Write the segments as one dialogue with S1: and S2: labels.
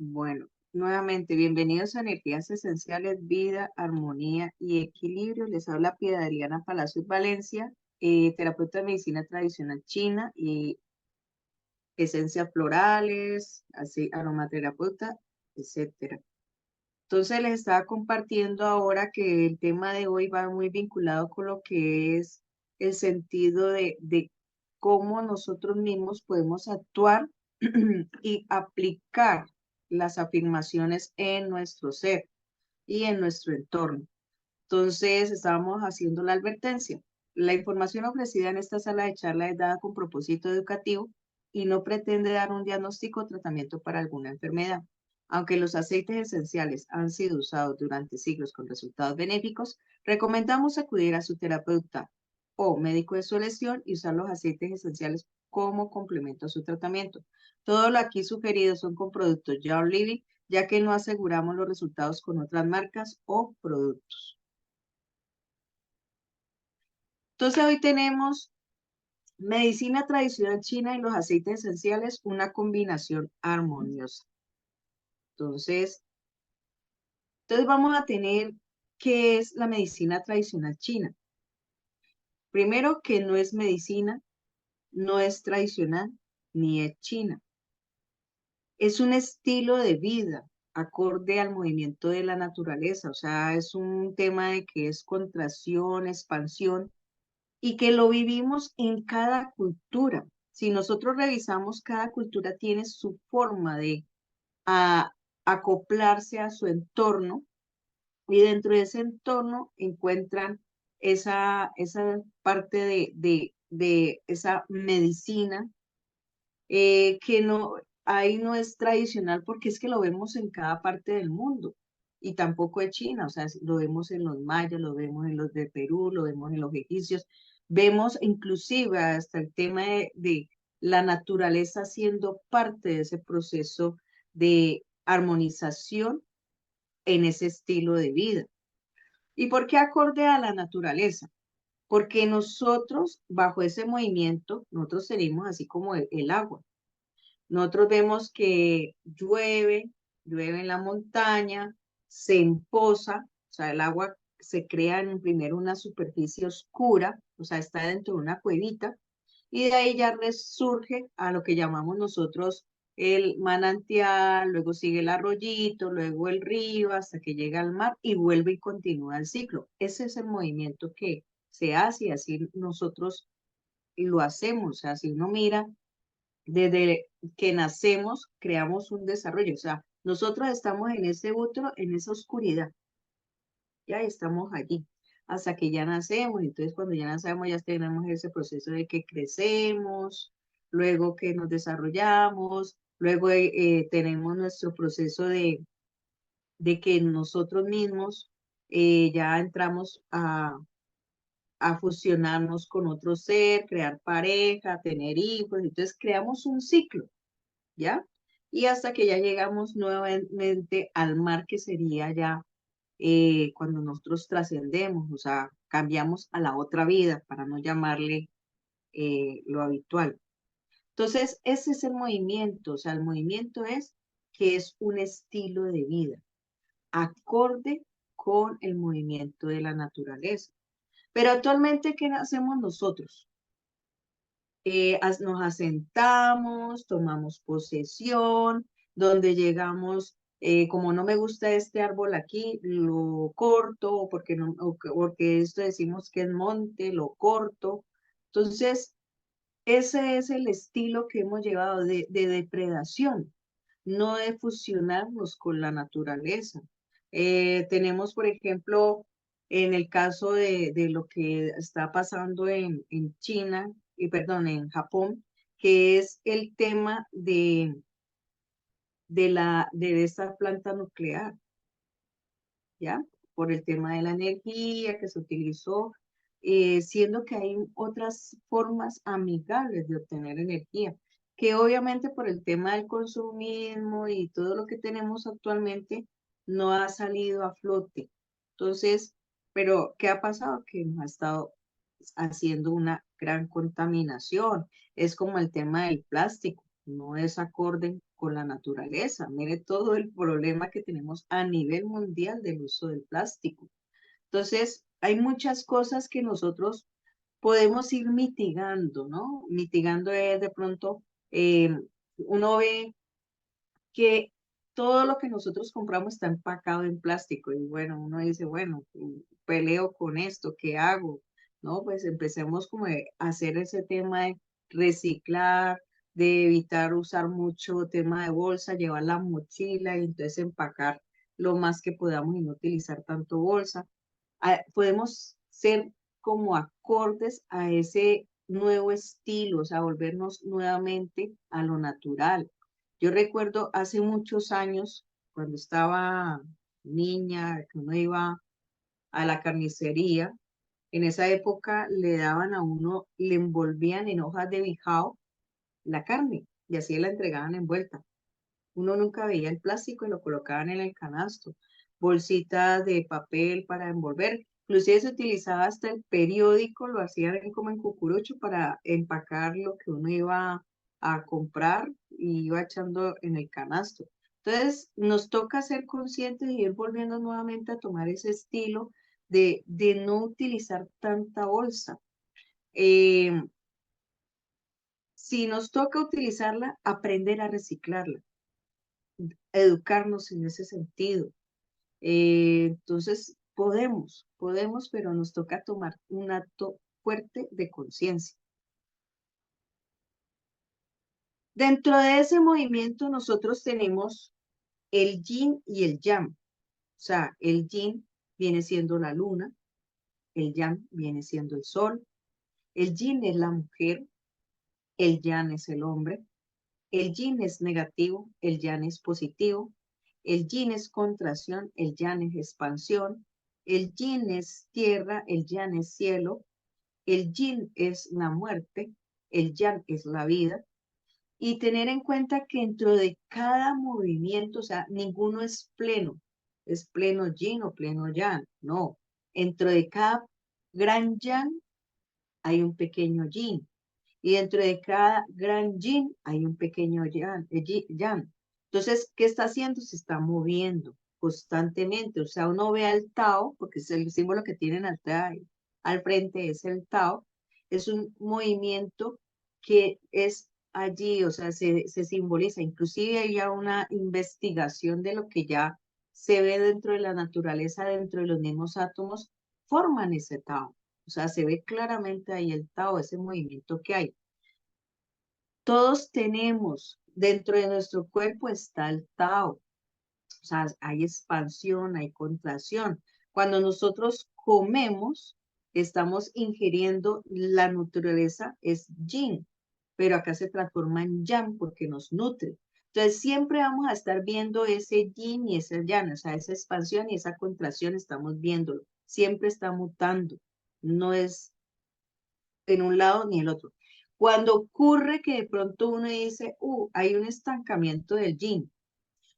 S1: Bueno, nuevamente, bienvenidos a Energías Esenciales, Vida, Armonía y Equilibrio. Les habla Piedad Adriana Palacios Valencia, terapeuta de medicina tradicional china y esencias florales, así, aromaterapeuta, etcétera. Entonces les estaba compartiendo ahora que el tema de hoy va muy vinculado con lo que es el sentido de cómo nosotros mismos podemos actuar y aplicar las afirmaciones en nuestro ser y en nuestro entorno. Entonces estábamos haciendo la advertencia. La información ofrecida en esta sala de charla es dada con propósito educativo y no pretende dar un diagnóstico o tratamiento para alguna enfermedad. Aunque los aceites esenciales han sido usados durante siglos con resultados benéficos, recomendamos acudir a su terapeuta o médico de su elección y usar los aceites esenciales como complemento a su tratamiento. Todo lo aquí sugerido son con productos Your Living, ya que no aseguramos los resultados con otras marcas o productos. Entonces hoy tenemos medicina tradicional china y los aceites esenciales, una combinación armoniosa. Entonces, entonces vamos a tener qué es la medicina tradicional china. Primero, que no es medicina, no es tradicional, ni es china. Es un estilo de vida acorde al movimiento de la naturaleza. O sea, es un tema de que es contracción, expansión, y que lo vivimos en cada cultura. Si nosotros revisamos, cada cultura tiene su forma de a- acoplarse a su entorno y dentro de ese entorno encuentran esa parte de esa medicina que no, ahí no es tradicional porque es que lo vemos en cada parte del mundo y tampoco es China, o sea, lo vemos en los mayas, lo vemos en los de Perú, lo vemos en los egipcios, vemos inclusive hasta el tema de la naturaleza siendo parte de ese proceso de armonización en ese estilo de vida. ¿Y por qué acorde a la naturaleza? Porque nosotros, bajo ese movimiento, nosotros tenemos así como el agua. Nosotros vemos que llueve en la montaña, se empoza, o sea, el agua se crea en primero una superficie oscura, o sea, está dentro de una cuevita, y de ahí ya resurge a lo que llamamos nosotros el manantial, luego sigue el arroyito, luego el río, hasta que llega al mar y vuelve y continúa el ciclo. Ese es el movimiento que se hace y así nosotros lo hacemos, o sea, si uno mira desde que nacemos, creamos un desarrollo. O sea, nosotros estamos en ese útero, en esa oscuridad. Ya estamos allí. Hasta que ya nacemos. Entonces, cuando ya nacemos, ya tenemos ese proceso de que crecemos, luego que nos desarrollamos, luego tenemos nuestro proceso de que nosotros mismos ya entramos a fusionarnos con otro ser, crear pareja, tener hijos. Entonces, creamos un ciclo. ¿Ya? Y hasta que ya llegamos nuevamente al mar, que sería ya cuando nosotros trascendemos, o sea, cambiamos a la otra vida, para no llamarle lo habitual. Entonces, ese es el movimiento, o sea, el movimiento es que es un estilo de vida, acorde con el movimiento de la naturaleza. Pero actualmente, ¿qué hacemos nosotros? Nos asentamos, tomamos posesión, donde llegamos, como no me gusta este árbol aquí, lo corto, porque, no, porque esto decimos que es monte, lo corto. Entonces, ese es el estilo que hemos llevado de depredación, no de fusionarnos con la naturaleza. Tenemos, por ejemplo, en el caso de lo que está pasando en China, y perdón, en Japón, que es el tema de esta planta nuclear, ¿ya? Por el tema de la energía que se utilizó, siendo que hay otras formas amigables de obtener energía, que obviamente por el tema del consumismo y todo lo que tenemos actualmente no ha salido a flote. Entonces, pero ¿qué ha pasado? Que nos ha estado haciendo una gran contaminación. Es como el tema del plástico. no es acorde con la naturaleza. Mire todo el problema que tenemos a nivel mundial del uso del plástico. Entonces, hay muchas cosas que nosotros podemos ir mitigando, ¿no? Mitigando es de pronto, uno ve que todo lo que nosotros compramos está empacado en plástico y bueno, uno dice, bueno, peleo con esto, ¿qué hago? No, pues empecemos como a hacer ese tema de reciclar, de evitar usar mucho tema de bolsa, llevar la mochila y entonces empacar lo más que podamos y no utilizar tanto bolsa. Podemos ser como acordes a ese nuevo estilo, o sea, volvernos nuevamente a lo natural. Yo recuerdo hace muchos años, cuando estaba niña, que uno iba a la carnicería, en esa época le daban a uno, le envolvían en hojas de bijao la carne y así la entregaban envuelta. Uno nunca veía el plástico y lo colocaban en el canasto. Bolsitas de papel para envolver. Inclusive se utilizaba hasta el periódico, lo hacían como en cucurucho para empacar lo que uno iba a comprar y iba echando en el canasto. Entonces, nos toca ser conscientes y ir volviendo nuevamente a tomar ese estilo de no utilizar tanta bolsa. Eh, si nos toca utilizarla, aprender a reciclarla, educarnos en ese sentido. Entonces, podemos, pero nos toca tomar un acto fuerte de conciencia. Dentro de ese movimiento nosotros tenemos el yin y el yang. O sea, el yin viene siendo la luna, el yang viene siendo el sol, el yin es la mujer, el yang es el hombre, el yin es negativo, el yang es positivo, el yin es contracción, el yang es expansión, el yin es tierra, el yang es cielo, el yin es la muerte, el yang es la vida, y tener en cuenta que dentro de cada movimiento, o sea, ninguno es pleno yin o pleno yang, no, dentro de cada gran yang hay un pequeño yin, y dentro de cada gran yin hay un pequeño yang. Entonces, ¿qué está haciendo? Se está moviendo constantemente. O sea, uno ve al Tao, porque es el símbolo que tienen al frente, es el Tao. Es un movimiento que es allí, o sea, se simboliza. Inclusive hay ya una investigación de lo que ya se ve dentro de la naturaleza, dentro de los mismos átomos, forman ese Tao. O sea, se ve claramente ahí el Tao, ese movimiento que hay. Todos tenemos, dentro de nuestro cuerpo está el Tao. O sea, hay expansión, hay contracción. Cuando nosotros comemos, estamos ingiriendo la naturaleza, es yin, pero acá se transforma en yang porque nos nutre. Entonces, siempre vamos a estar viendo ese yin y ese yang, o sea, esa expansión y esa contracción, estamos viéndolo. Siempre está mutando. No es en un lado ni el otro. Cuando ocurre que de pronto uno dice, hay un estancamiento del yin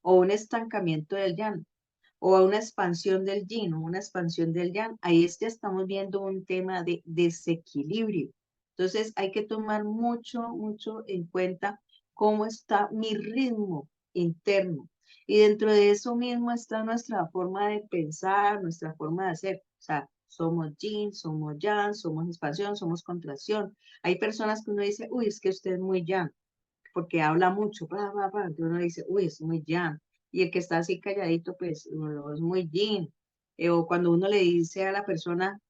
S1: o un estancamiento del yang o una expansión del yin o una expansión del yang, ahí ya estamos viendo un tema de desequilibrio. Entonces hay que tomar mucho, mucho en cuenta cómo está mi ritmo interno. Y dentro de eso mismo está nuestra forma de pensar, nuestra forma de hacer. O sea, somos yin, somos yang, somos expansión, somos contracción. Hay personas que uno dice, uy, es que usted es muy yang, porque habla mucho, bla, bla, bla. Entonces uno dice, uy, es muy yang. Y el que está así calladito, pues es muy yin. O cuando uno le dice a la persona,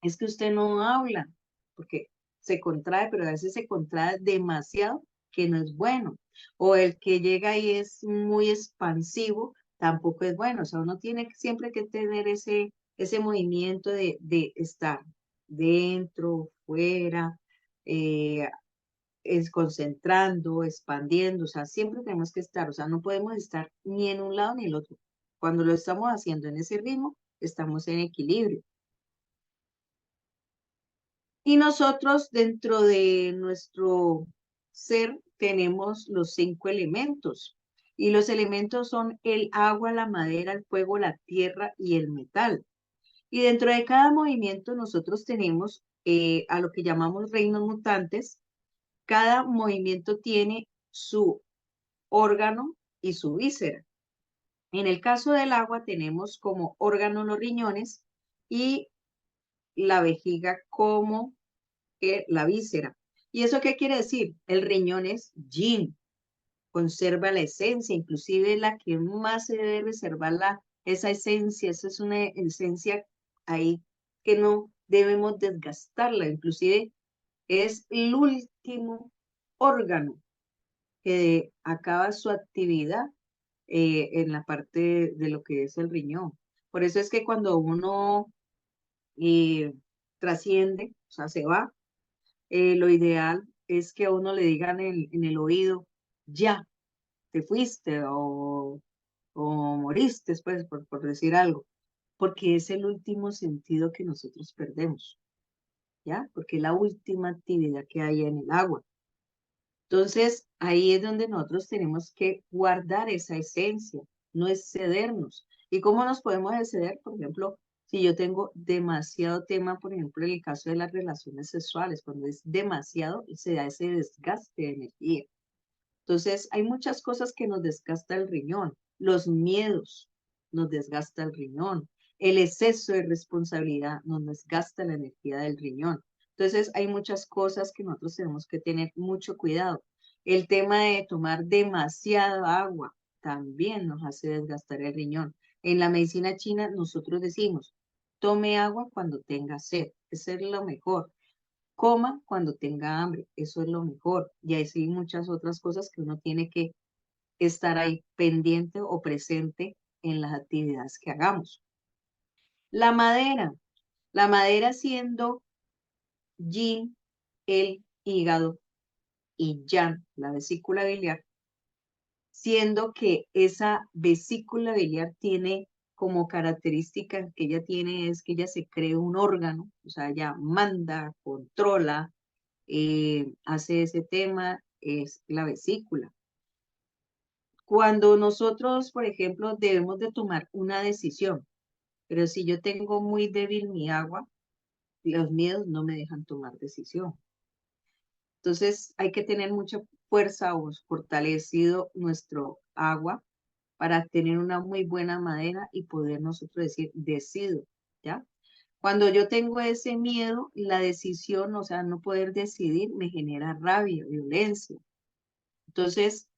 S1: es que usted no habla, porque se contrae, pero a veces se contrae demasiado, que no es bueno. O el que llega y es muy expansivo, tampoco es bueno. O sea, uno tiene siempre que tener ese movimiento de estar dentro, fuera, eh, es concentrando, expandiendo, o sea, siempre tenemos que estar, o sea, no podemos estar ni en un lado ni en el otro. Cuando lo estamos haciendo en ese ritmo, estamos en equilibrio. Y nosotros dentro de nuestro ser tenemos los 5 elementos. Y los elementos son el agua, la madera, el fuego, la tierra y el metal. Y dentro de cada movimiento nosotros tenemos a lo que llamamos reinos mutantes. Cada movimiento tiene su órgano y su víscera. En el caso del agua tenemos como órgano los riñones y la vejiga como la víscera. ¿Y eso qué quiere decir? El riñón es yin, conserva la esencia, inclusive la que más se debe reservar esa esencia, esa es una esencia ahí que no debemos desgastarla, inclusive es el último órgano que acaba su actividad en la parte de lo que es el riñón. Por eso es que cuando uno trasciende, o sea, se va, lo ideal es que a uno le digan en el oído, ya, te fuiste o moriste, pues, por decir algo, porque es el último sentido que nosotros perdemos, ¿ya? Porque es la última actividad que hay en el agua. Entonces, ahí es donde nosotros tenemos que guardar esa esencia, no excedernos. ¿Y cómo nos podemos exceder? Por ejemplo, si yo tengo demasiado tema, por ejemplo, en el caso de las relaciones sexuales, cuando es demasiado, se da ese desgaste de energía. Entonces, hay muchas cosas que nos desgasta el riñón. Los miedos nos desgasta el riñón. El exceso de responsabilidad nos desgasta la energía del riñón. Entonces, hay muchas cosas que nosotros tenemos que tener mucho cuidado. El tema de tomar demasiada agua también nos hace desgastar el riñón. En la medicina china nosotros decimos, tome agua cuando tenga sed. Eso es lo mejor. Coma cuando tenga hambre, eso es lo mejor. Y así muchas otras cosas que uno tiene que estar ahí pendiente o presente en las actividades que hagamos. La madera, la madera siendo yin, el hígado y yang, la vesícula biliar, siendo que esa vesícula biliar tiene como característica que ella tiene es que ella se cree un órgano, o sea, ella manda, controla, hace ese tema, es la vesícula. Cuando nosotros, por ejemplo, debemos de tomar una decisión, pero si yo tengo muy débil mi agua, los miedos no me dejan tomar decisión. Entonces hay que tener mucha fuerza o fortalecido nuestro agua para tener una muy buena madera y poder nosotros decir, decido, ¿ya? Cuando yo tengo ese miedo, la decisión, o sea, no poder decidir, me genera rabia, violencia. Entonces,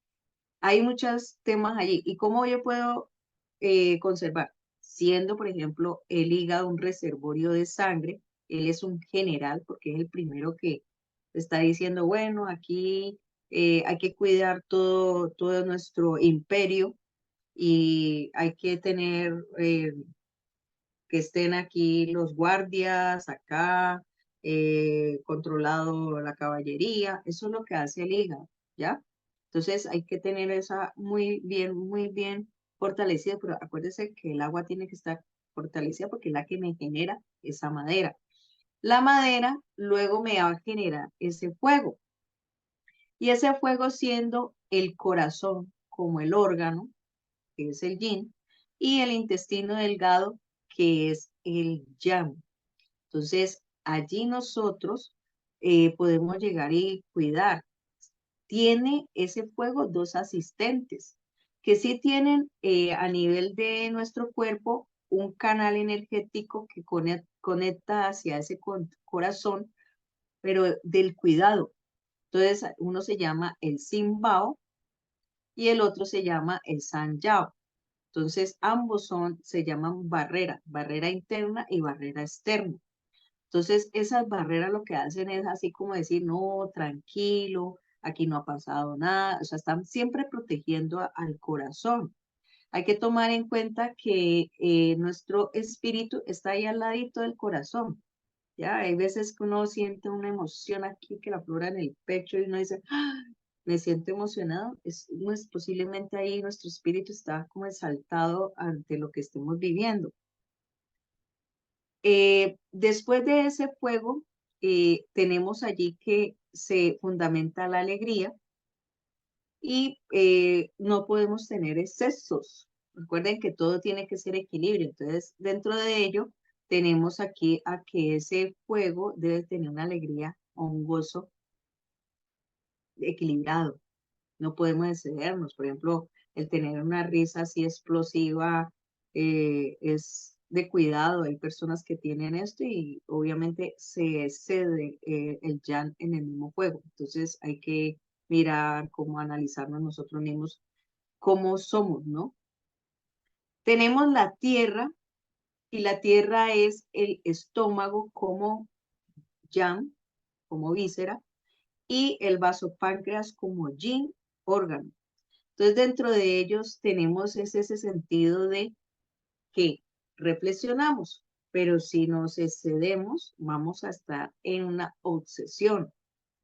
S1: hay muchos temas allí. ¿Y cómo yo puedo conservar? Siendo, por ejemplo, el hígado un reservorio de sangre, él es un general porque es el primero que está diciendo, bueno, aquí hay que cuidar todo nuestro imperio y hay que tener que estén aquí los guardias, acá, controlado la caballería, eso es lo que hace el hígado, ¿ya? Entonces hay que tener esa muy bien fortalecida, pero acuérdese que el agua tiene que estar fortalecida porque es la que me genera esa madera. La madera luego me va a generar ese fuego, y ese fuego siendo el corazón como el órgano, que es el yin, y el intestino delgado, que es el yang. Entonces, allí nosotros podemos llegar y cuidar. Tiene ese fuego dos asistentes que sí tienen a nivel de nuestro cuerpo un canal energético que conecta hacia ese corazón, pero del cuidado. Entonces, uno se llama el Simbao y el otro se llama el San Yao. Entonces, ambos se llaman barrera interna y barrera externa. Entonces, esas barreras lo que hacen es así como decir, no, tranquilo, aquí no ha pasado nada, o sea, están siempre protegiendo al corazón. Hay que tomar en cuenta que nuestro espíritu está ahí al ladito del corazón. Ya, hay veces que uno siente una emoción aquí que la flora en el pecho y uno dice, "Ah, me siento emocionado". No es posiblemente ahí nuestro espíritu está como exaltado ante lo que estemos viviendo. Después de ese fuego, tenemos allí que se fundamenta la alegría y no podemos tener excesos. Recuerden que todo tiene que ser equilibrio. Entonces, dentro de ello, tenemos aquí a que ese fuego debe tener una alegría o un gozo equilibrado. no podemos excedernos. Por ejemplo, el tener una risa así explosiva es de cuidado. Hay personas que tienen esto y obviamente se excede el yan en el mismo juego. Entonces hay que mirar cómo analizarnos nosotros mismos, cómo somos, ¿no? Tenemos la tierra y la tierra es el estómago como yang, como víscera, y el vasopáncreas como yin, órgano. Entonces, dentro de ellos tenemos ese sentido de que reflexionamos, pero si nos excedemos, vamos a estar en una obsesión.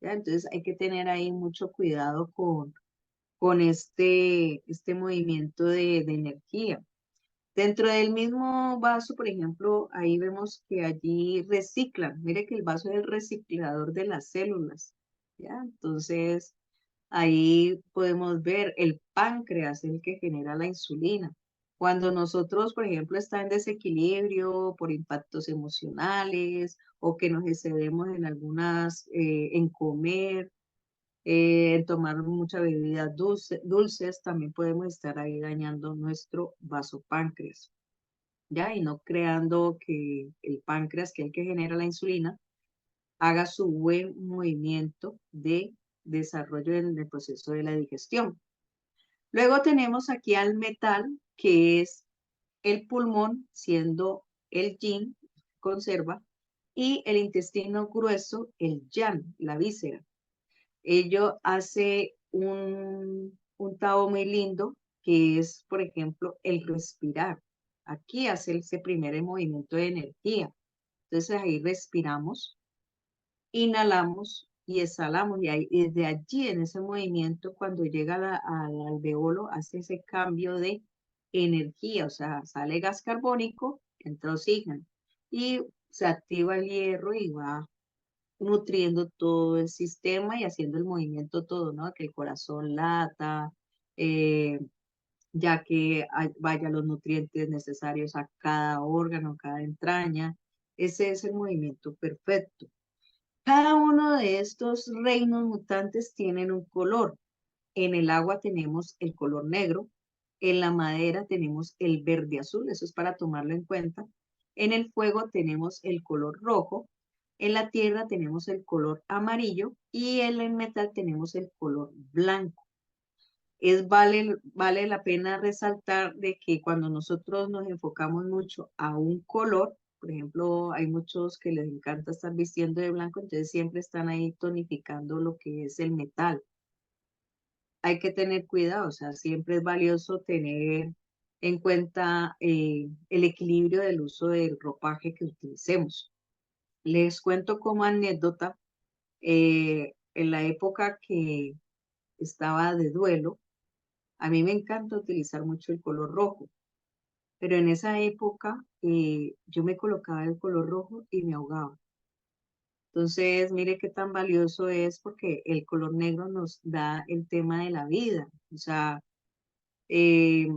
S1: ¿Ya? Entonces, hay que tener ahí mucho cuidado con este movimiento de energía. Dentro del mismo vaso, por ejemplo, ahí vemos que allí reciclan. Mire que el vaso es el reciclador de las células. ¿Ya? Entonces, ahí podemos ver el páncreas, el que genera la insulina. Cuando nosotros, por ejemplo, está en desequilibrio por impactos emocionales o que nos excedemos en algunas, en comer, en tomar mucha bebida dulces, también podemos estar ahí dañando nuestro vasopáncreas, ¿ya? Y no creando que el páncreas, que es el que genera la insulina, haga su buen movimiento de desarrollo en el proceso de la digestión. Luego tenemos aquí al metal, que es el pulmón, siendo el yin, conserva, y el intestino grueso, el yang, la víscera. Ello hace un tao muy lindo, que es, por ejemplo, el respirar. Aquí hace ese primer movimiento de energía. Entonces ahí respiramos, inhalamos y exhalamos. Y desde allí, en ese movimiento, cuando llega al alveolo, hace ese cambio de energía. O sea, sale gas carbónico, entra oxígeno. Y se activa el hierro y va nutriendo todo el sistema y haciendo el movimiento todo, ¿no? Que el corazón lata, eh, ya que vaya los nutrientes necesarios a cada órgano, cada entraña. Ese es el movimiento perfecto. Cada uno de estos reinos mutantes tienen un color. En el agua tenemos el color negro, en la madera tenemos el verde azul, eso es para tomarlo en cuenta. En el fuego tenemos el color rojo, en la tierra tenemos el color amarillo y en el metal tenemos el color blanco. Vale la pena resaltar de que cuando nosotros nos enfocamos mucho a un color, por ejemplo, hay muchos que les encanta estar vistiendo de blanco, entonces siempre están ahí tonificando lo que es el metal. Hay que tener cuidado, o sea, siempre es valioso tener en cuenta el equilibrio del uso del ropaje que utilicemos. Les cuento como anécdota, en la época que estaba de duelo, a mí me encanta utilizar mucho el color rojo, pero en esa época yo me colocaba el color rojo y me ahogaba. Entonces, mire qué tan valioso es porque el color negro nos da el tema de la vida. O sea, eh,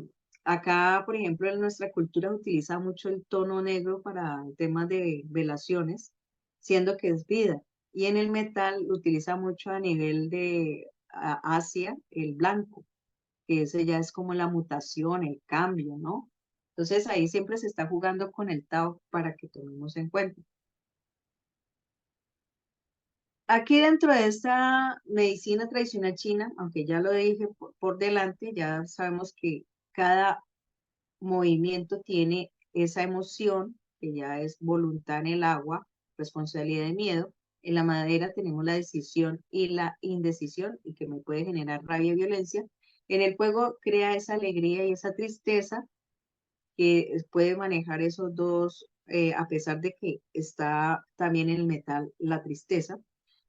S1: acá, por ejemplo, en nuestra cultura se utiliza mucho el tono negro para temas de velaciones, siendo que es vida. Y en el metal lo utiliza mucho a nivel de Asia, el blanco, que ese ya es como la mutación, el cambio, ¿no? Entonces ahí siempre se está jugando con el Tao para que tomemos en cuenta. Aquí dentro de esta medicina tradicional china, aunque ya lo dije por delante, ya sabemos que cada movimiento tiene esa emoción, que ya es voluntad en el agua, responsabilidad y miedo. En la madera tenemos la decisión y la indecisión, y que me puede generar rabia y violencia. En el fuego crea esa alegría y esa tristeza, que puede manejar esos dos, a pesar de que está también en el metal la tristeza.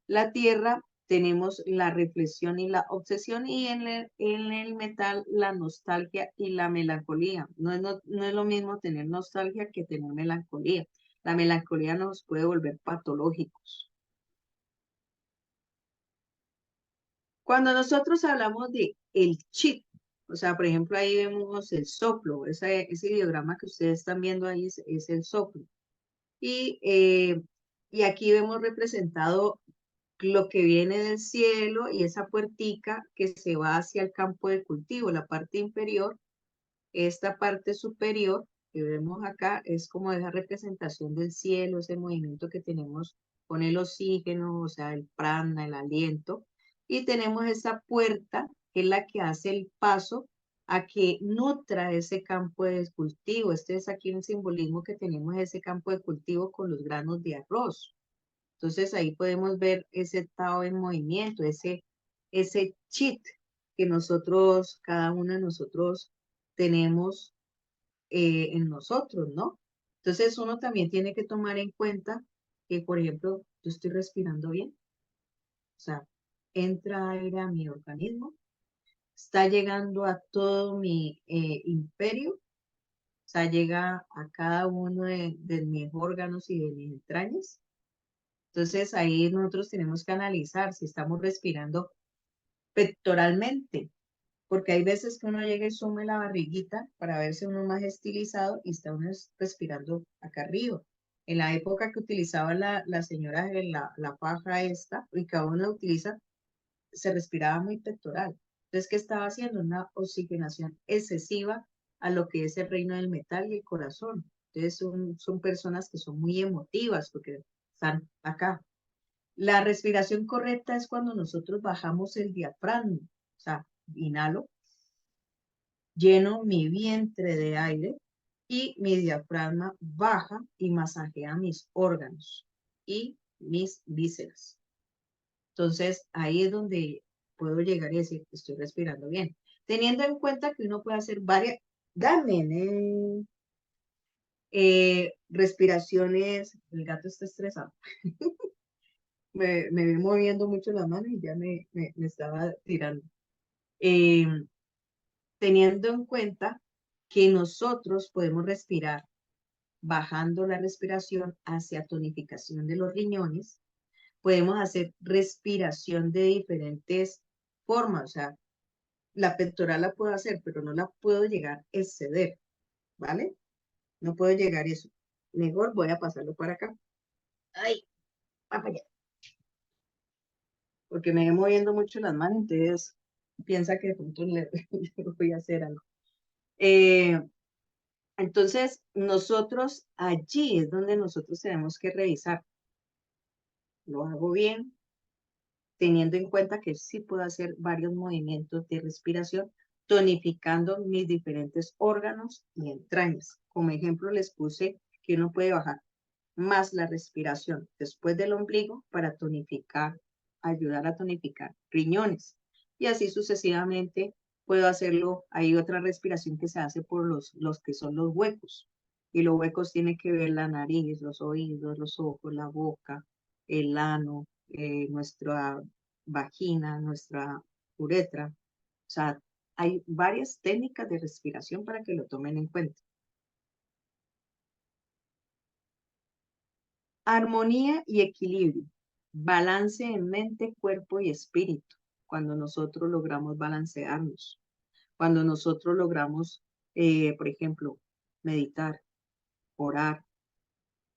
S1: La tierra tenemos la reflexión y la obsesión, y en el metal la nostalgia y la melancolía. No es lo mismo tener nostalgia que tener melancolía. La melancolía nos puede volver patológicos. Cuando nosotros hablamos de el chip, o sea, por ejemplo, ahí vemos el soplo, ese diagrama que ustedes están viendo ahí es el soplo. Y, eh, y aquí vemos representado lo que viene del cielo y esa puertica que se va hacia el campo de cultivo, la parte inferior. Esta parte superior que vemos acá es como esa representación del cielo, ese movimiento que tenemos con el oxígeno, o sea, el prana, el aliento. Y tenemos esa puerta que es la que hace el paso a que nutra ese campo de cultivo. Este es aquí un simbolismo que tenemos ese campo de cultivo con los granos de arroz. Entonces ahí podemos ver ese Tao en movimiento, ese chit que nosotros, cada uno de nosotros tenemos en nosotros, ¿no? Entonces uno también tiene que tomar en cuenta que, por ejemplo, yo estoy respirando bien, o sea, entra aire a mi organismo, está llegando a todo mi imperio, o sea, llega a cada uno de mis órganos y de mis entrañas. Entonces ahí nosotros tenemos que analizar si estamos respirando pectoralmente, porque hay veces que uno llega y sume la barriguita para verse uno más estilizado y está uno respirando acá arriba. En la época que utilizaba la señora la faja esta, y que aún la utiliza, se respiraba muy pectoral. Entonces, ¿qué estaba haciendo? Una oxigenación excesiva a lo que es el reino del metal y el corazón. Entonces, son personas que son muy emotivas porque están acá. La respiración correcta es cuando nosotros bajamos el diafragma, o sea, inhalo, lleno mi vientre de aire y mi diafragma baja y masajea mis órganos y mis vísceras. Entonces, ahí es donde puedo llegar y decir que estoy respirando bien. Teniendo en cuenta que uno puede hacer varias, respiraciones, el gato está estresado. Me ve moviendo mucho la mano y ya me estaba tirando. Eh, Teniendo en cuenta que nosotros podemos respirar bajando la respiración hacia tonificación de los riñones, podemos hacer respiración de diferentes formas, o sea, la pectoral la puedo hacer, pero no la puedo llegar a exceder, ¿vale? No puedo llegar a eso. Mejor voy a pasarlo para acá. Ay, va para allá. Porque me voy moviendo mucho las manos, entonces piensa que de pronto le voy a hacer algo. Eh, Entonces, nosotros allí es donde nosotros tenemos que revisar. ¿Lo hago bien? Teniendo en cuenta que sí puedo hacer varios movimientos de respiración, tonificando mis diferentes órganos y entrañas. Como ejemplo, les puse que uno puede bajar más la respiración después del ombligo para tonificar, ayudar a tonificar riñones. Y así sucesivamente puedo hacerlo. Hay otra respiración que se hace por los que son los huecos. Y los huecos tienen que ver la nariz, los oídos, los ojos, la boca, el ano, nuestra vagina, nuestra uretra. O sea, hay varias técnicas de respiración para que lo tomen en cuenta. Armonía y equilibrio, balance en mente, cuerpo y espíritu, cuando nosotros logramos balancearnos, cuando nosotros logramos, por ejemplo, meditar, orar.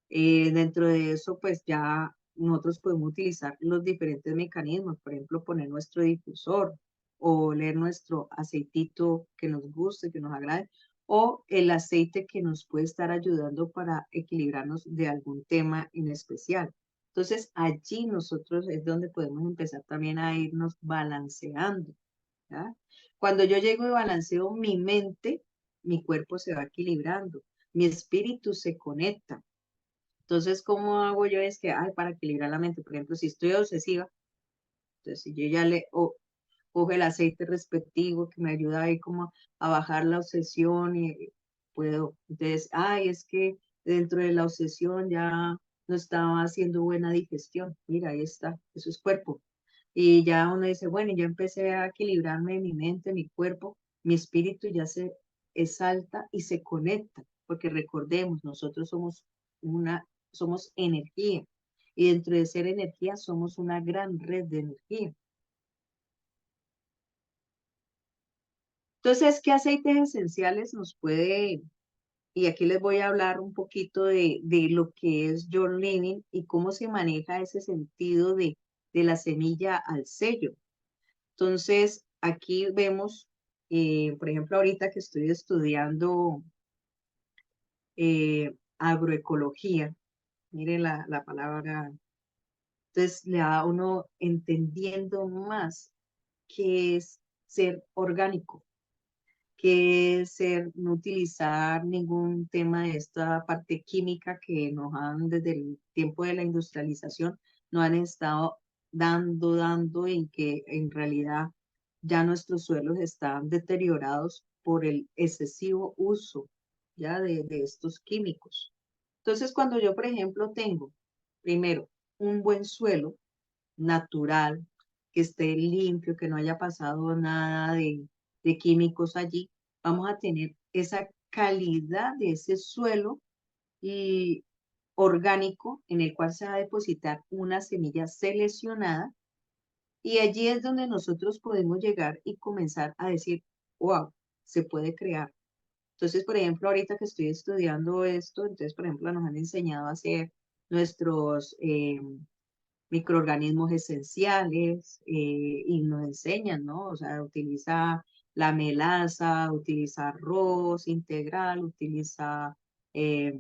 S1: Dentro de eso, pues ya nosotros podemos utilizar los diferentes mecanismos, por ejemplo, poner nuestro difusor o oler nuestro aceitito que nos guste, que nos agrade, o el aceite que nos puede estar ayudando para equilibrarnos de algún tema en especial. Entonces, allí nosotros es donde podemos empezar también a irnos balanceando, ¿ya? Cuando yo llego y balanceo mi mente, mi cuerpo se va equilibrando, mi espíritu se conecta. Entonces, ¿cómo hago yo? Es que, ay, para equilibrar la mente, por ejemplo, si estoy obsesiva, entonces si yo ya cojo el aceite respectivo que me ayuda ahí como a bajar la obsesión y puedo, entonces, ay, es que dentro de la obsesión ya no estaba haciendo buena digestión. Mira, ahí está, eso es cuerpo. Y ya uno dice, bueno, yo empecé a equilibrarme mi mente, mi cuerpo, mi espíritu ya se exalta y se conecta, porque recordemos, nosotros somos energía, y dentro de ser energía somos una gran red de energía. Entonces, ¿qué aceites esenciales nos puede, y aquí les voy a hablar un poquito de lo que es John Living y cómo se maneja ese sentido de la semilla al sello. Entonces, aquí vemos, por ejemplo, ahorita que estoy estudiando agroecología, mire la palabra, entonces le da a uno entendiendo más qué es ser orgánico, qué es ser, no utilizar ningún tema de esta parte química que nos han desde el tiempo de la industrialización, nos han estado dando y que en realidad ya nuestros suelos están deteriorados por el excesivo uso ya de estos químicos. Entonces, cuando yo, por ejemplo, tengo primero un buen suelo natural, que esté limpio, que no haya pasado nada de químicos allí, vamos a tener esa calidad de ese suelo y orgánico en el cual se va a depositar una semilla seleccionada y allí es donde nosotros podemos llegar y comenzar a decir, wow, se puede crear. Entonces, por ejemplo, ahorita que estoy estudiando esto, entonces, por ejemplo, nos han enseñado a hacer nuestros microorganismos esenciales y nos enseñan, ¿no? O sea, utiliza la melaza, utiliza arroz integral, utiliza eh,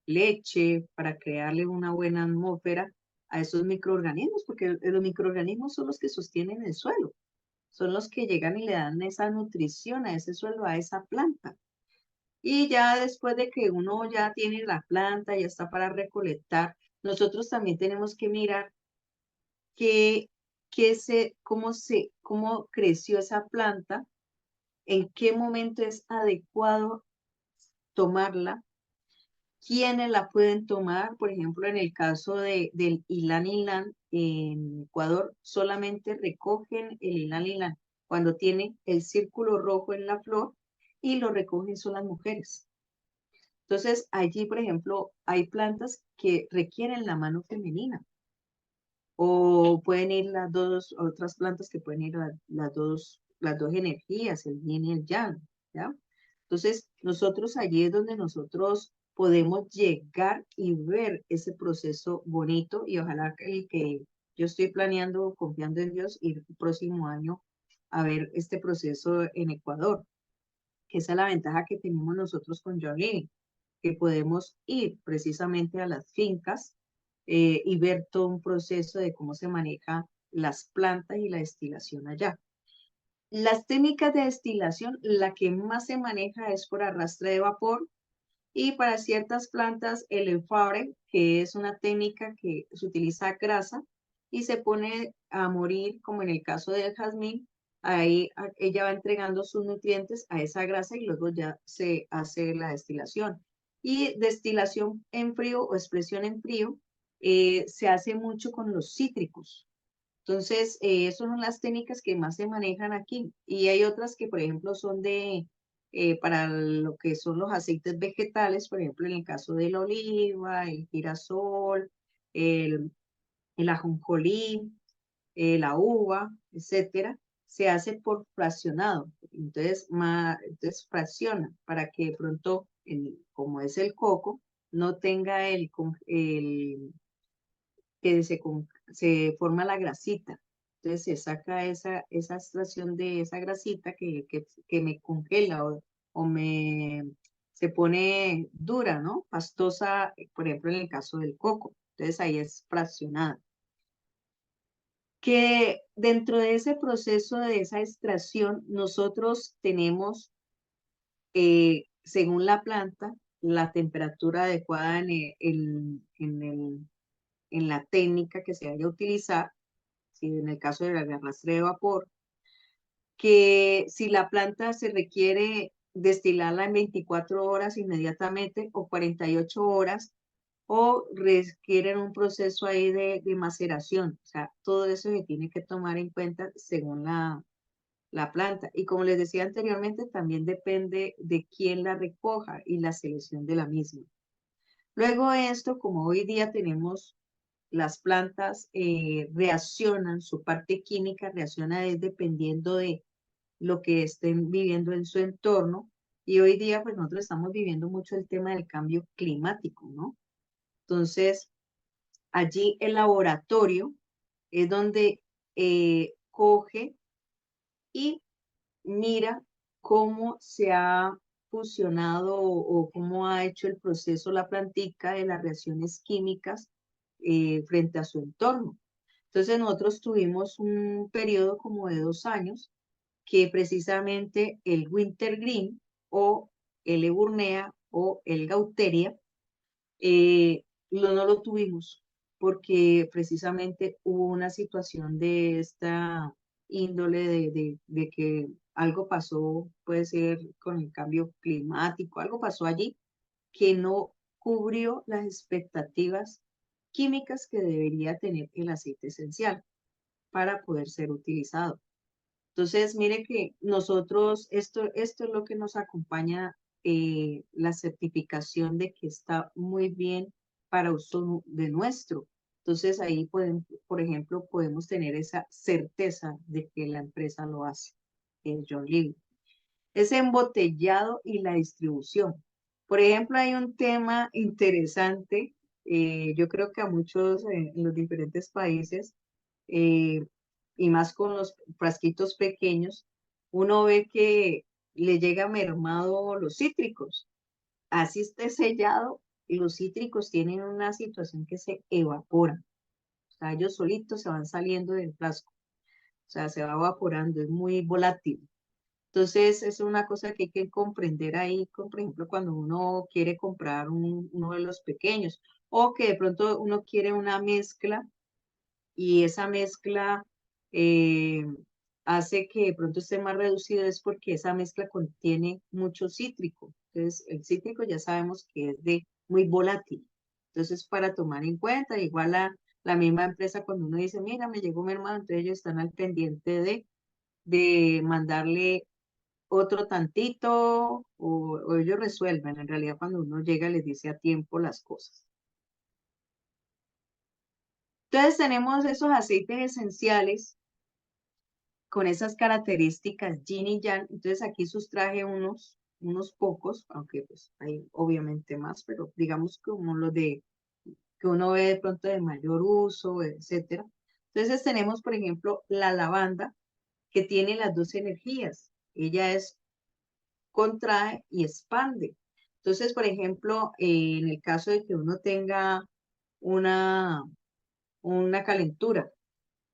S1: leche para crearle una buena atmósfera a esos microorganismos, porque los microorganismos son los que sostienen el suelo, son los que llegan y le dan esa nutrición a ese suelo, a esa planta. Y ya después de que uno ya tiene la planta, ya está para recolectar, nosotros también tenemos que mirar qué, cómo creció esa planta, en qué momento es adecuado tomarla, quiénes la pueden tomar. Por ejemplo, en el caso del ylang ylang en Ecuador, solamente recogen el ylang ylang cuando tiene el círculo rojo en la flor y lo recogen son las mujeres. Entonces, allí, por ejemplo, hay plantas que requieren la mano femenina. O pueden ir las dos, otras plantas que pueden ir las dos energías, el yin y el yang, ¿ya? Entonces, nosotros allí es donde nosotros podemos llegar y ver ese proceso bonito y ojalá que el que yo estoy planeando, confiando en Dios, ir el próximo año a ver este proceso en Ecuador, que esa es la ventaja que tenemos nosotros con John Living, que podemos ir precisamente a las fincas y ver todo un proceso de cómo se maneja las plantas y la destilación allá. Las técnicas de destilación, la que más se maneja es por arrastre de vapor y para ciertas plantas el enfabre, que es una técnica que se utiliza grasa y se pone a morir, como en el caso del jazmín, ahí ella va entregando sus nutrientes a esa grasa y luego ya se hace la destilación. Y destilación en frío o expresión en frío se hace mucho con los cítricos. Entonces, esas son las técnicas que más se manejan aquí. Y hay otras que, por ejemplo, son para lo que son los aceites vegetales, por ejemplo, en el caso de la oliva, el girasol, el, el ajonjolí, la uva, etcétera, se hace por fraccionado. Entonces, entonces fracciona para que de pronto, como es el coco, no tenga que se forma la grasita. Entonces se saca esa extracción de esa grasita que me congela o se pone dura, ¿no? Pastosa, por ejemplo, en el caso del coco. Entonces ahí es fraccionada. Que dentro de ese proceso de esa extracción, nosotros tenemos, según la planta, la temperatura adecuada en la técnica que se vaya a utilizar, si en el caso del arrastre de vapor, que si la planta se requiere destilarla en 24 horas inmediatamente o 48 horas, o requieren un proceso ahí de maceración. O sea, todo eso se tiene que tomar en cuenta según la planta. Y como les decía anteriormente, también depende de quién la recoja y la selección de la misma. Luego esto, como hoy día tenemos las plantas reaccionan, su parte química reacciona es dependiendo de lo que estén viviendo en su entorno. Y hoy día, pues nosotros estamos viviendo mucho el tema del cambio climático, ¿no? Entonces, allí el laboratorio es donde coge y mira cómo se ha fusionado o cómo ha hecho el proceso la plantica de las reacciones químicas frente a su entorno. Entonces nosotros tuvimos un periodo como de 2 años que precisamente el wintergreen o el eburnea o el gauteria no lo tuvimos porque precisamente hubo una situación de esta índole de que algo pasó, puede ser con el cambio climático, algo pasó allí que no cubrió las expectativas químicas que debería tener el aceite esencial para poder ser utilizado. Entonces, mire que nosotros, esto es lo que nos acompaña, la certificación de que está muy bien para uso de nuestro. Entonces, ahí pueden, por ejemplo, podemos tener esa certeza de que la empresa lo hace, John Lewis. Ese embotellado y la distribución. Por ejemplo, hay un tema interesante, yo creo que a muchos en los diferentes países, eh, y más con los frasquitos pequeños, uno ve que le llega mermado los cítricos. Así esté sellado, y los cítricos tienen una situación que se evaporan. O sea, ellos solitos se van saliendo del frasco. O sea, se va evaporando, es muy volátil. Entonces, es una cosa que hay que comprender ahí, por ejemplo, cuando uno quiere comprar uno de los pequeños, o que de pronto uno quiere una mezcla y esa mezcla eh, hace que de pronto esté más reducido, es porque esa mezcla contiene mucho cítrico. Entonces, el cítrico ya sabemos que es de muy volátil. Entonces, para tomar en cuenta, igual la misma empresa cuando uno dice, mira, me llegó mi hermano, entonces ellos están al pendiente de mandarle otro tantito o ellos resuelven. En realidad, cuando uno llega, les dice a tiempo las cosas. Entonces, tenemos esos aceites esenciales con esas características yin y yang. Entonces, aquí sustraje unos pocos, aunque pues hay obviamente más, pero digamos como los de que uno ve de pronto de mayor uso, etcétera. Entonces, tenemos, por ejemplo, la lavanda, que tiene las dos energías. Ella es contrae y expande. Entonces, por ejemplo, en el caso de que uno tenga una, una calentura,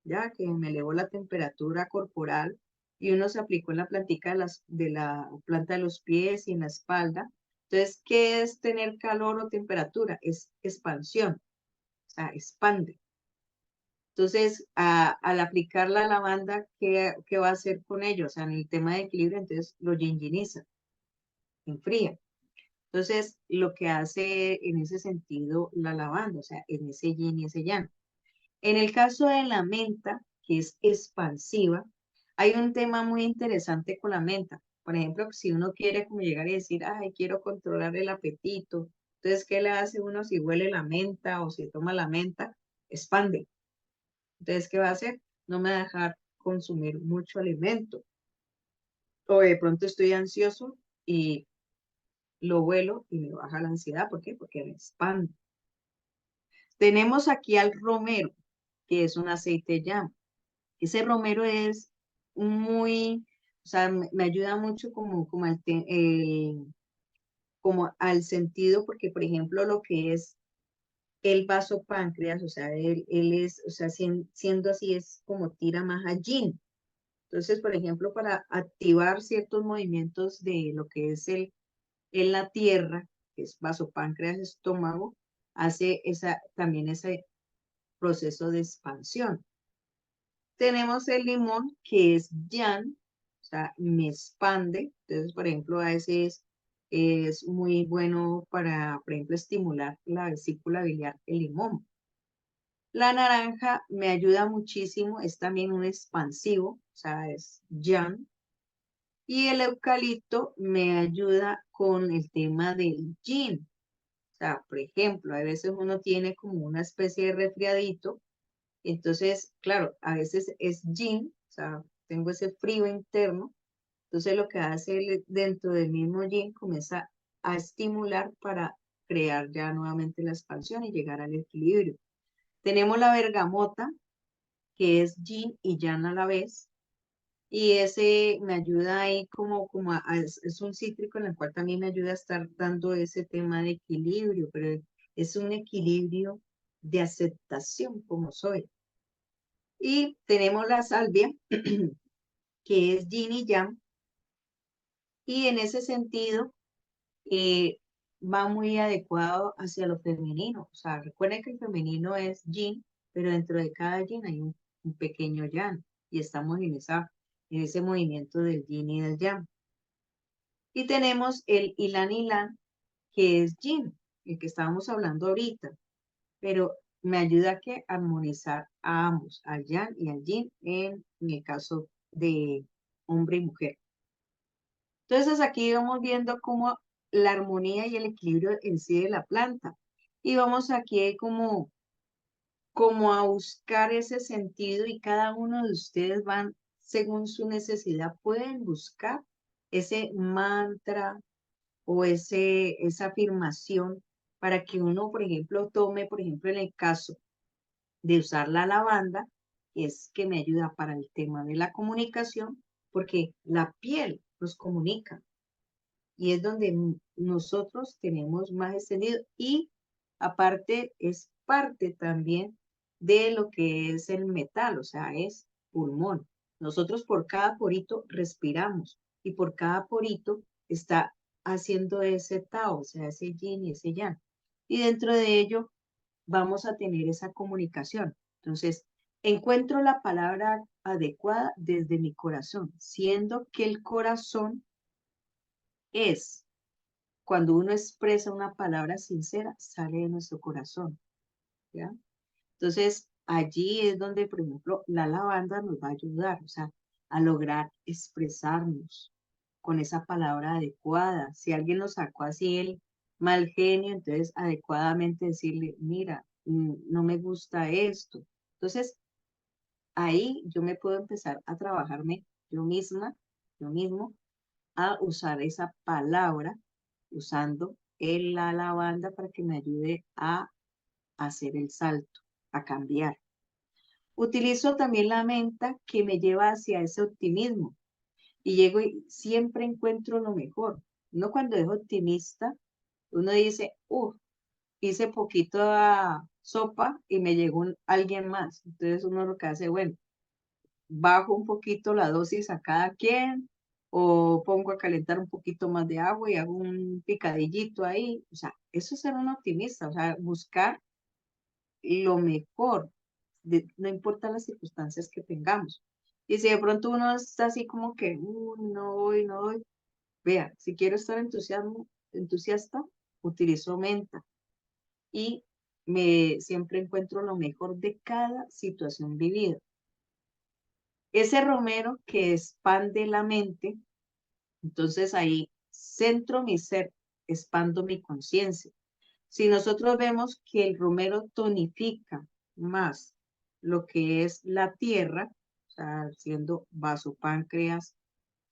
S1: ya que me elevó la temperatura corporal y uno se aplicó en la plantica de la planta de los pies y en la espalda. Entonces, ¿qué es tener calor o temperatura? Es expansión, o sea, expande. Entonces, al aplicar la lavanda, ¿qué va a hacer con ello? O sea, en el tema de equilibrio, entonces lo yin-yiniza, enfría. Entonces, lo que hace en ese sentido la lavanda, o sea, en ese yin y ese yang. En el caso de la menta, que es expansiva, hay un tema muy interesante con la menta. Por ejemplo, si uno quiere como llegar y decir, ay, quiero controlar el apetito, entonces, ¿qué le hace uno si huele la menta o si toma la menta? Expande. Entonces, ¿qué va a hacer? No me va a dejar consumir mucho alimento. O de pronto estoy ansioso y lo huelo y me baja la ansiedad. ¿Por qué? Porque me expande. Tenemos aquí al romero, que es un aceite llama. Ese romero es muy, o sea, me ayuda mucho como al sentido, porque por ejemplo lo que es el vasopáncreas, o sea, él es, o sea, siendo así es como tira más a yin. Entonces, por ejemplo, para activar ciertos movimientos de lo que es en la tierra, que es vasopáncreas, estómago, hace también ese proceso de expansión. Tenemos el limón, que es yang, o sea, me expande. Entonces, por ejemplo, a veces es muy bueno para, por ejemplo, estimular la vesícula biliar, el limón. La naranja me ayuda muchísimo, es también un expansivo, o sea, es yang. Y el eucalipto me ayuda con el tema del yin. O sea, por ejemplo, a veces uno tiene como una especie de resfriadito. Entonces, claro, a veces es yin, o sea, tengo ese frío interno. Entonces, lo que hace dentro del mismo yin comienza a estimular para crear ya nuevamente la expansión y llegar al equilibrio. Tenemos la bergamota, que es yin y yang a la vez. Y ese me ayuda ahí es un cítrico en el cual también me ayuda a estar dando ese tema de equilibrio, pero es un equilibrio de aceptación como soy. Y tenemos la salvia, que es yin y yang, y en ese sentido eh, va muy adecuado hacia lo femenino. O sea, recuerden que el femenino es yin, pero dentro de cada yin hay un pequeño yang, y estamos en ese movimiento del yin y del yang. Y tenemos el Ilan Ilan, que es yin, el que estábamos hablando ahorita, pero me ayuda a que armonizar a ambos, al yang y al yin, en el caso de hombre y mujer. Entonces aquí vamos viendo cómo la armonía y el equilibrio en sí de la planta. Y vamos aquí como a buscar ese sentido, y cada uno de ustedes van, según su necesidad, pueden buscar ese mantra o esa afirmación para que uno, por ejemplo, tome, por ejemplo, en el caso de usar la lavanda, que es que me ayuda para el tema de la comunicación, porque la piel nos comunica y es donde nosotros tenemos más extendido, y aparte es parte también de lo que es el metal, o sea, es pulmón. Nosotros por cada porito respiramos, y por cada porito está haciendo ese Tao, o sea, ese yin y ese yang. Y dentro de ello vamos a tener esa comunicación. Entonces, encuentro la palabra adecuada desde mi corazón, siendo que el corazón es cuando uno expresa una palabra sincera, sale de nuestro corazón, ¿ya? Entonces, allí es donde, por ejemplo, la lavanda nos va a ayudar, o sea, a lograr expresarnos con esa palabra adecuada. Si alguien nos sacó así el mal genio, entonces adecuadamente decirle, mira, no me gusta esto. Entonces, ahí yo me puedo empezar a trabajarme yo misma, yo mismo, a usar esa palabra usando la lavanda para que me ayude a hacer el salto, a cambiar. Utilizo también la menta, que me lleva hacia ese optimismo, y llego y siempre encuentro lo mejor. Uno cuando es optimista, uno dice, hice poquito sopa y me llegó alguien más. Entonces uno lo que hace, bueno, bajo un poquito la dosis a cada quien, o pongo a calentar un poquito más de agua y hago un picadillito ahí. O sea, eso es ser un optimista, o sea, buscar lo mejor, no importa las circunstancias que tengamos. Y si de pronto uno está así como que, no voy, no voy, vea, si quiero estar entusiasta, utilizo menta, y siempre encuentro lo mejor de cada situación vivida. Ese romero que expande la mente, entonces ahí centro mi ser, expando mi conciencia. Si nosotros vemos que el romero tonifica más lo que es la tierra, o sea, siendo vasopáncreas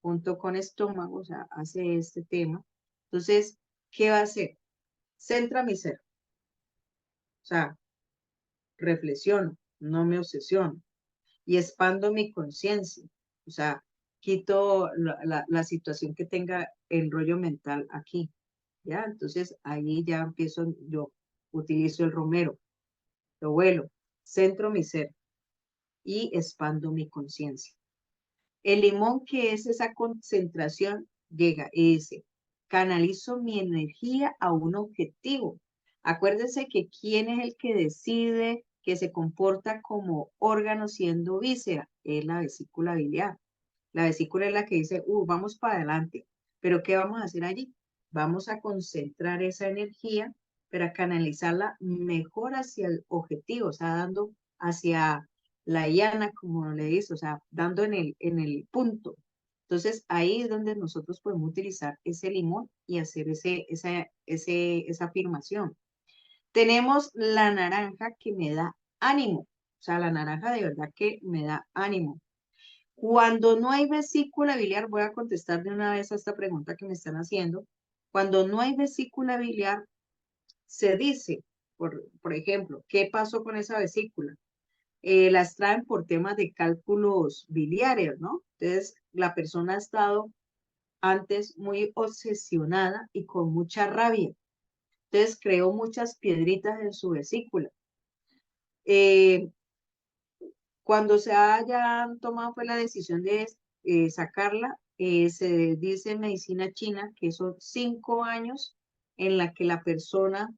S1: junto con estómago, o sea, hace este tema, entonces, ¿qué va a hacer? Centra mi ser, o sea, reflexiono, no me obsesiono, y expando mi conciencia, o sea, quito la situación que tenga el rollo mental aquí, ¿ya? Entonces ahí ya empiezo, yo utilizo el romero, lo vuelo, centro mi ser y expando mi conciencia. El limón, que es esa concentración, llega y dice, canalizo mi energía a un objetivo. Acuérdense que quién es el que decide que se comporta como órgano siendo víscera, es la vesícula biliar. La vesícula es la que dice, vamos para adelante. Pero ¿qué vamos a hacer allí? Vamos a concentrar esa energía para canalizarla mejor hacia el objetivo, o sea, dando hacia la llana, como le dice, o sea, dando en el punto. Entonces, ahí es donde nosotros podemos utilizar ese limón y hacer esa afirmación. Tenemos la naranja, que me da ánimo, o sea, la naranja de verdad que me da ánimo. Cuando no hay vesícula biliar, voy a contestar de una vez a esta pregunta que me están haciendo. Cuando no hay vesícula biliar, se dice, por ejemplo, ¿qué pasó con esa vesícula? las traen por temas de cálculos biliares, ¿no? Entonces, la persona ha estado antes muy obsesionada y con mucha rabia. Entonces, creó muchas piedritas en su vesícula. Eh, Cuando se haya tomado fue la decisión de sacarla, se dice en medicina china que son 5 años en la que la persona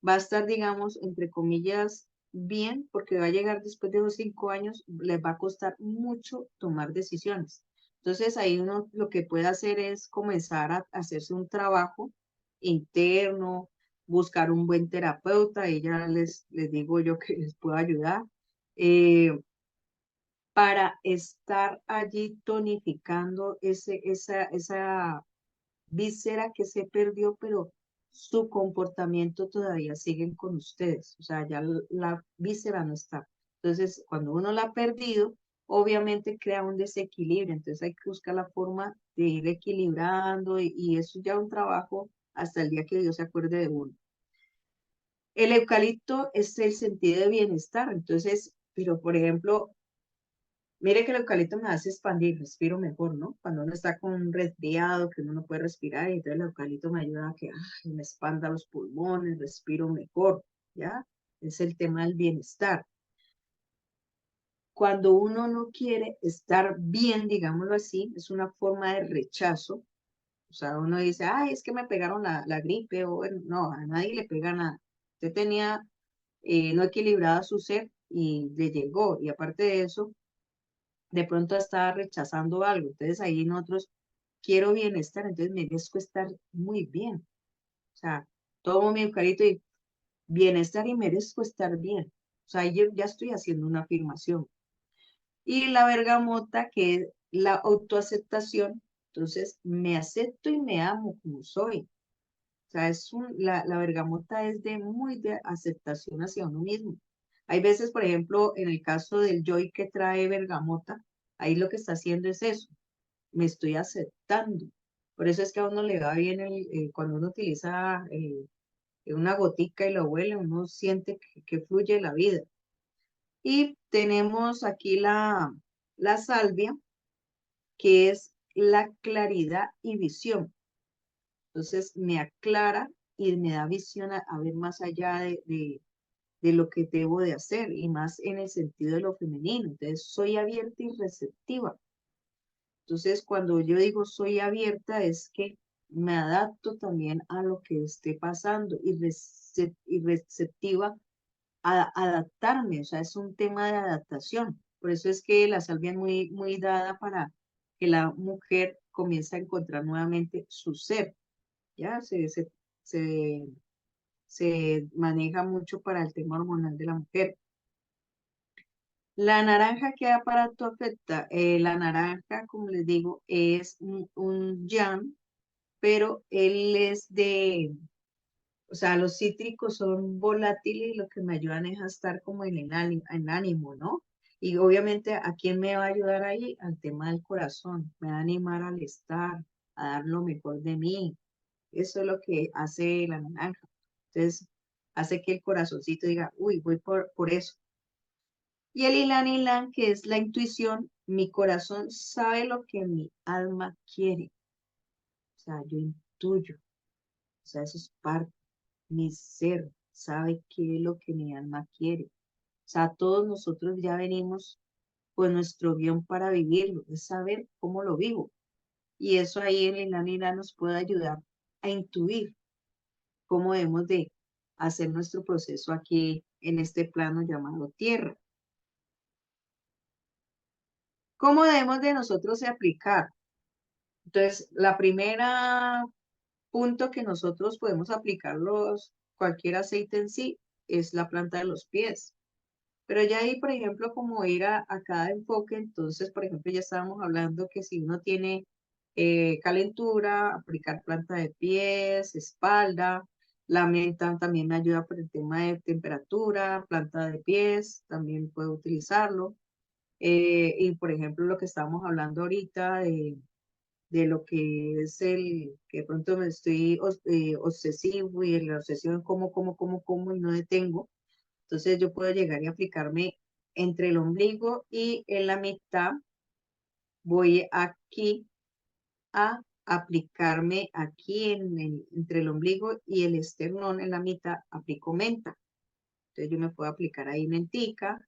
S1: va a estar, digamos, entre comillas, bien, porque va a llegar después de los 5 años, les va a costar mucho tomar decisiones. Entonces ahí uno lo que puede hacer es comenzar a hacerse un trabajo interno, buscar un buen terapeuta, y ya les digo yo que les puedo ayudar. eh, para estar allí tonificando esa víscera que se perdió, pero su comportamiento todavía siguen con ustedes. O sea, ya la víscera no está. Entonces, cuando uno la ha perdido, obviamente crea un desequilibrio. Entonces hay que buscar la forma de ir equilibrando y eso ya es un trabajo hasta el día que Dios se acuerde de uno. El eucalipto es el sentido de bienestar. Entonces, pero por ejemplo, mire que el eucalipto me hace expandir, respiro mejor, ¿no? Cuando uno está con un resfriado, que uno no puede respirar, y entonces el eucalipto me ayuda a que me expanda los pulmones, respiro mejor, ¿ya? Es el tema del bienestar. Cuando uno no quiere estar bien, digámoslo así, es una forma de rechazo. O sea, uno dice, ay, es que me pegaron la gripe, o bueno, no, a nadie le pega nada. Usted tenía no equilibrada su ser y le llegó, y aparte de eso, de pronto estaba rechazando algo. Entonces ahí nosotros quiero bienestar, entonces merezco estar muy bien. O sea, tomo mi eucalipto y bienestar y merezco estar bien. O sea, yo ya estoy haciendo una afirmación. Y la bergamota, que es la autoaceptación, entonces me acepto y me amo como soy. O sea, la bergamota es de muy de aceptación hacia uno mismo. Hay veces, por ejemplo, en el caso del joy que trae bergamota, ahí lo que está haciendo es eso, me estoy aceptando. Por eso es que a uno le va bien cuando uno utiliza una gotica y lo huele, uno siente que fluye la vida. Y tenemos aquí la salvia, que es la claridad y visión. Entonces me aclara y me da visión a ver más allá de lo que debo de hacer y más en el sentido de lo femenino. Entonces soy abierta y receptiva. Entonces, cuando yo digo soy abierta, es que me adapto también a lo que esté pasando y receptiva a adaptarme. O sea, es un tema de adaptación. Por eso es que la salvia es muy, muy dada para que la mujer comience a encontrar nuevamente su ser. Ya se, se maneja mucho para el tema hormonal de la mujer. La naranja, ¿qué aparato afecta? La naranja, como les digo, es un yang, pero él es o sea, los cítricos son volátiles y lo que me ayudan es a estar como en ánimo, ¿no? Y obviamente, ¿a quién me va a ayudar ahí? Al tema del corazón, me va a animar al estar, a dar lo mejor de mí. Eso es lo que hace la naranja. Entonces, hace que el corazoncito diga, uy, voy por eso. Y el ylang ylang, que es la intuición, mi corazón sabe lo que mi alma quiere. O sea, yo intuyo. O sea, eso es parte. Mi ser sabe qué es lo que mi alma quiere. O sea, todos nosotros ya venimos con nuestro guión para vivirlo, es saber cómo lo vivo. Y eso ahí el ylang ylang nos puede ayudar a intuir cómo debemos de hacer nuestro proceso aquí en este plano llamado tierra. ¿Cómo debemos de nosotros aplicar? Entonces, la primera punto que nosotros podemos aplicarlos, cualquier aceite en sí, es la planta de los pies. Pero ya ahí, por ejemplo, como ir a cada enfoque, entonces, por ejemplo, ya estábamos hablando que si uno tiene calentura, aplicar planta de pies, espalda, la menta también me ayuda por el tema de temperatura, planta de pies, también puedo utilizarlo. Y por ejemplo, lo que estábamos hablando ahorita de lo que es que de pronto me estoy obsesivo y la obsesión como, y no detengo. Entonces yo puedo llegar y aplicarme entre el ombligo y en la mitad voy aquí a aplicarme aquí entre el ombligo y el esternón en la mitad, aplico menta. Entonces yo me puedo aplicar ahí mentica,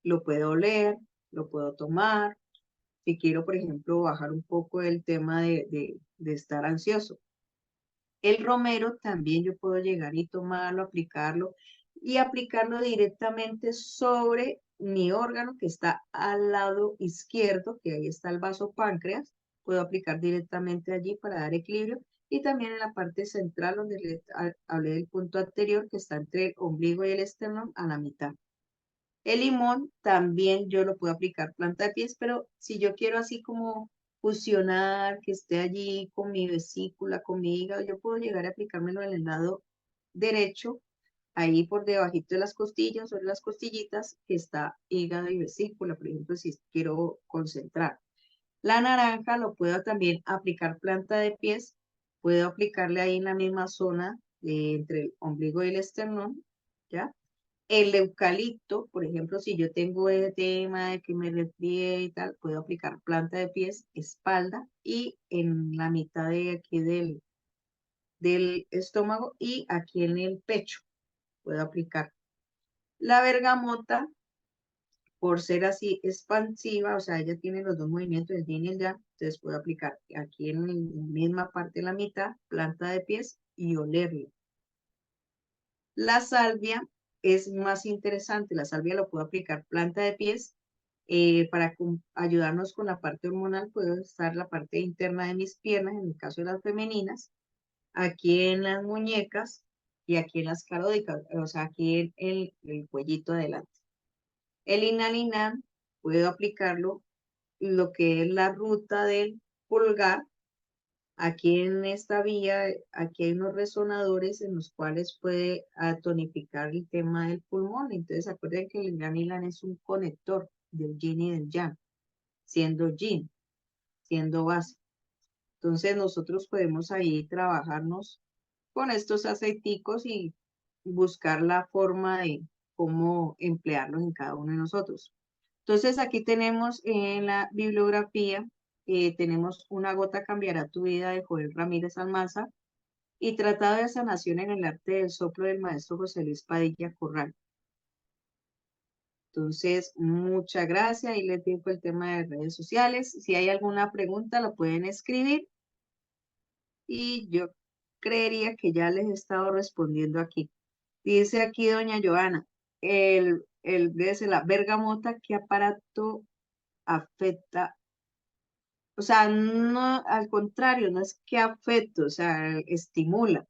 S1: lo puedo oler, lo puedo tomar. Si quiero, por ejemplo, bajar un poco el tema de estar ansioso. El romero también yo puedo llegar y tomarlo, aplicarlo directamente sobre mi órgano que está al lado izquierdo, que ahí está el vaso páncreas. Puedo aplicar directamente allí para dar equilibrio. Y también en la parte central, donde hablé del punto anterior, que está entre el ombligo y el esternón, a la mitad. El limón también yo lo puedo aplicar planta de pies, pero si yo quiero así como fusionar, que esté allí con mi vesícula, con mi hígado, yo puedo llegar a aplicármelo en el lado derecho, ahí por debajito de las costillas, sobre las costillitas, que está hígado y vesícula, por ejemplo, si quiero concentrar. La naranja lo puedo también aplicar planta de pies, puedo aplicarle ahí en la misma zona entre el ombligo y el esternón, ¿ya? El eucalipto, por ejemplo, si yo tengo el tema de que me resfrié y tal, puedo aplicar planta de pies, espalda y en la mitad de aquí del estómago y aquí en el pecho puedo aplicar. La bergamota, por ser así expansiva, o sea, ella tiene los dos movimientos, el yin y el yang, entonces puedo aplicar aquí en la misma parte de la mitad, planta de pies y olerlo. La salvia es más interesante. La salvia lo puedo aplicar planta de pies para ayudarnos con la parte hormonal. Puedo estar la parte interna de mis piernas, en el caso de las femeninas, aquí en las muñecas y aquí en las caróticas, o sea, aquí en el cuellito adelante. El inalinan puedo aplicarlo lo que es la ruta del pulgar. Aquí en esta vía, aquí hay unos resonadores en los cuales puede tonificar el tema del pulmón. Entonces, acuérdense que el Yin es un conector del yin y del yang, siendo yin, siendo base. Entonces, nosotros podemos ahí trabajarnos con estos aceiticos y buscar la forma de cómo emplearlos en cada uno de nosotros. Entonces, aquí tenemos en la bibliografía, tenemos Una gota cambiará tu vida de Joel Ramírez Almanza y Tratado de Sanación en el arte del soplo del maestro José Luis Padilla Corral. Entonces, muchas gracias. Ahí les dejo el tema de redes sociales. Si hay alguna pregunta, lo pueden escribir. Y yo creería que ya les he estado respondiendo aquí. Dice aquí doña Joana, desde la bergamota, ¿qué aparato afecta? O sea, no, al contrario, no es que afecte, o sea, estimula.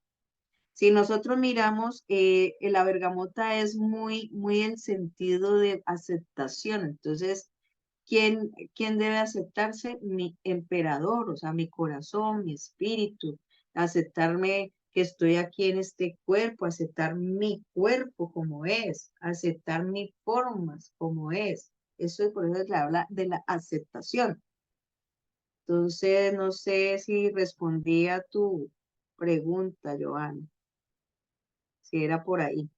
S1: Si nosotros miramos, la bergamota es muy en sentido de aceptación. Entonces, ¿quién debe aceptarse? Mi emperador, o sea, mi corazón, mi espíritu, aceptarme que estoy aquí en este cuerpo, aceptar mi cuerpo como es, aceptar mis formas como es. Eso por eso se habla de la aceptación. Entonces, no sé si respondí a tu pregunta, Joana, si era por ahí.